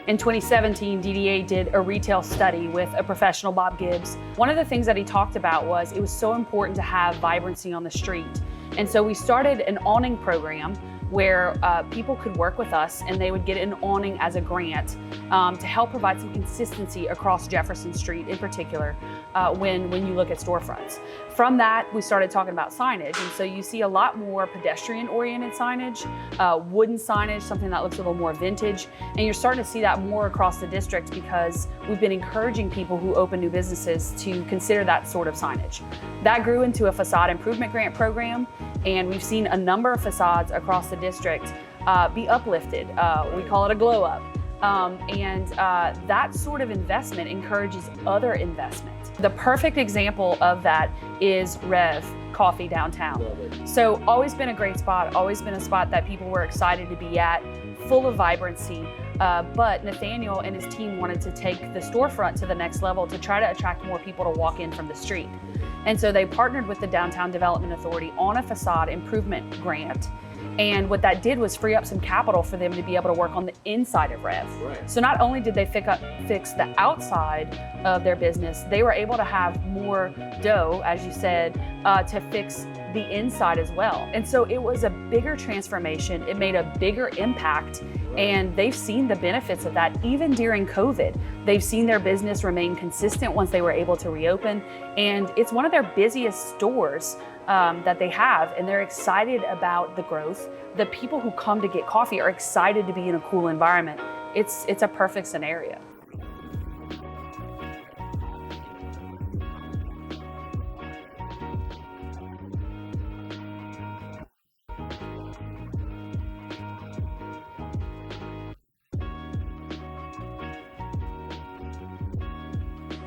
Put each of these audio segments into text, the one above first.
In 2017, DDA did a retail study with a professional, Bob Gibbs. One of the things that he talked about was it was so important to have vibrancy on the street. And so we started an awning program where people could work with us and they would get an awning as a grant to help provide some consistency across Jefferson Street in particular when you look at storefronts. From that, we started talking about signage. And so you see a lot more pedestrian-oriented signage, wooden signage, something that looks a little more vintage. And you're starting to see that more across the district because we've been encouraging people who open new businesses to consider that sort of signage. That grew into a facade improvement grant program. And we've seen a number of facades across the district be uplifted. We call it a glow up. That sort of investment encourages other investment. The perfect example of that is Rev Coffee downtown. So always been a great spot, always been a spot that people were excited to be at, full of vibrancy. But Nathaniel and his team wanted to take the storefront to the next level to try to attract more people to walk in from the street. And so they partnered with the Downtown Development Authority on a facade improvement grant. And what that did was free up some capital for them to be able to work on the inside of Rev. Right. So not only did they fix the outside of their business, they were able to have more dough, as you said, to fix the inside as well. And so it was a bigger transformation. It made a bigger impact. And they've seen the benefits of that even during COVID. They've seen their business remain consistent once they were able to reopen. And it's one of their busiest stores that they have, and they're excited about the growth. The people who come to get coffee are excited to be in a cool environment. It's a perfect scenario.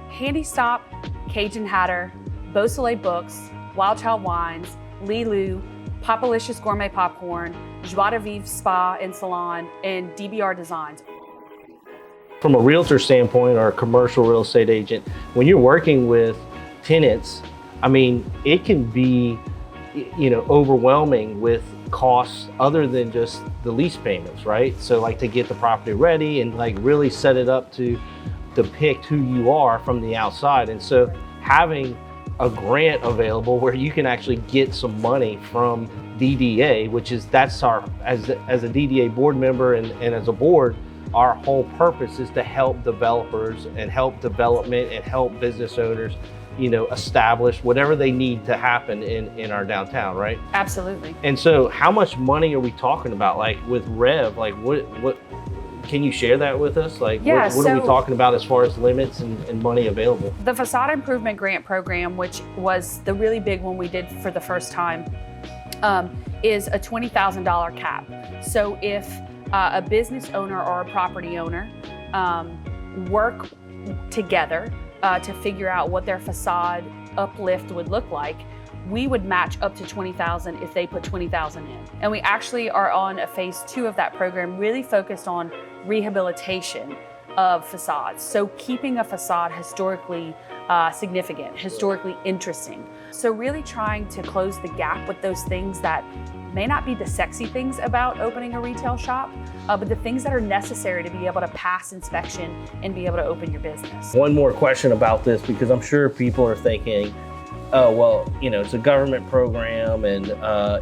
Handy Stop, Cajun Hatter, Beausoleil Books, Wild Child Wines, Lilu, Popalicious Gourmet Popcorn, Joie de Vivre Spa and Salon, and DBR Designs. From a realtor standpoint or a commercial real estate agent, when you're working with tenants, I mean, it can be, overwhelming with costs other than just the lease payments, right? So like to get the property ready and like really set it up to depict who you are from the outside. And so having a grant available where you can actually get some money from DDA, that's our, as a DDA board member and as a board, our whole purpose is to help developers and help development and help business owners, establish whatever they need to happen in our downtown, right? Absolutely. And so how much money are we talking about? Like with Rev, like what can you share that with us? Like, yeah, what are we talking about as far as limits and money available? The Facade Improvement Grant Program, which was the really big one we did for the first time, is a $20,000 cap. So if a business owner or a property owner work together to figure out what their facade uplift would look like, we would match up to $20,000 if they put $20,000 in. And we actually are on a phase 2 of that program, really focused on rehabilitation of facades. So keeping a facade historically significant, historically interesting. So really trying to close the gap with those things that may not be the sexy things about opening a retail shop, but the things that are necessary to be able to pass inspection and be able to open your business. One more question about this, because I'm sure people are thinking, oh, well, it's a government program and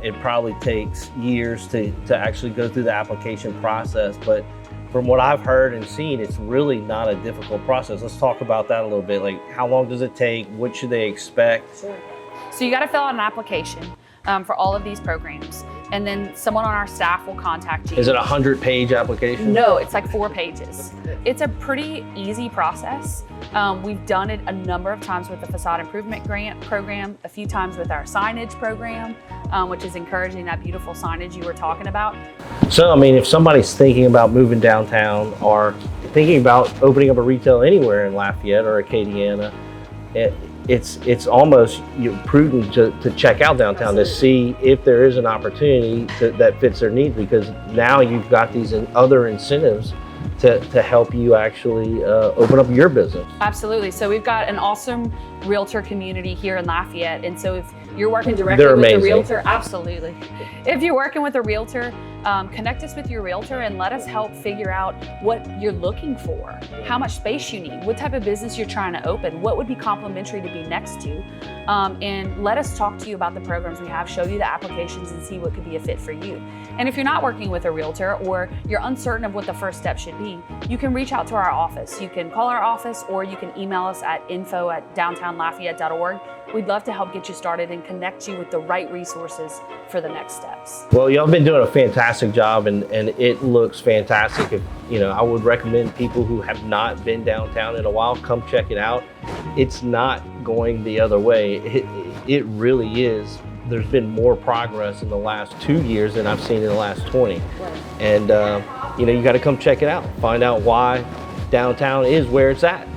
it probably takes years to actually go through the application process. But from what I've heard and seen, it's really not a difficult process. Let's talk about that a little bit. Like, how long does it take? What should they expect? Sure. So you got to fill out an application for all of these programs. And then someone on our staff will contact you. Is it a 100-page application? No, it's like 4 pages. It's a pretty easy process. We've done it a number of times with the Facade Improvement Grant Program, a few times with our signage program, which is encouraging that beautiful signage you were talking about. So, I mean, if somebody's thinking about moving downtown or thinking about opening up a retail anywhere in Lafayette or Acadiana, it's almost prudent to check out downtown to see if there is an opportunity that fits their needs, because now you've got these other incentives to help you actually open up your business. Absolutely. So we've got an awesome realtor community here in Lafayette. And so if you're working directly with a realtor, absolutely. If you're working with a realtor, connect us with your realtor and let us help figure out what you're looking for, how much space you need, what type of business you're trying to open, what would be complimentary to be next to, and let us talk to you about the programs we have, show you the applications and see what could be a fit for you. And if you're not working with a realtor or you're uncertain of what the first step should be, you can reach out to our office. You can call our office or you can email us at info@downtownlafayette.org. We'd love to help get you started and connect you with the right resources for the next steps. Well, y'all been doing a fantastic job, and it looks fantastic. If, I would recommend people who have not been downtown in a while, come check it out. It's not going the other way. It really is. There's been more progress in the last 2 years than I've seen in the last 20. Right. And, you got to come check it out, find out why downtown is where it's at.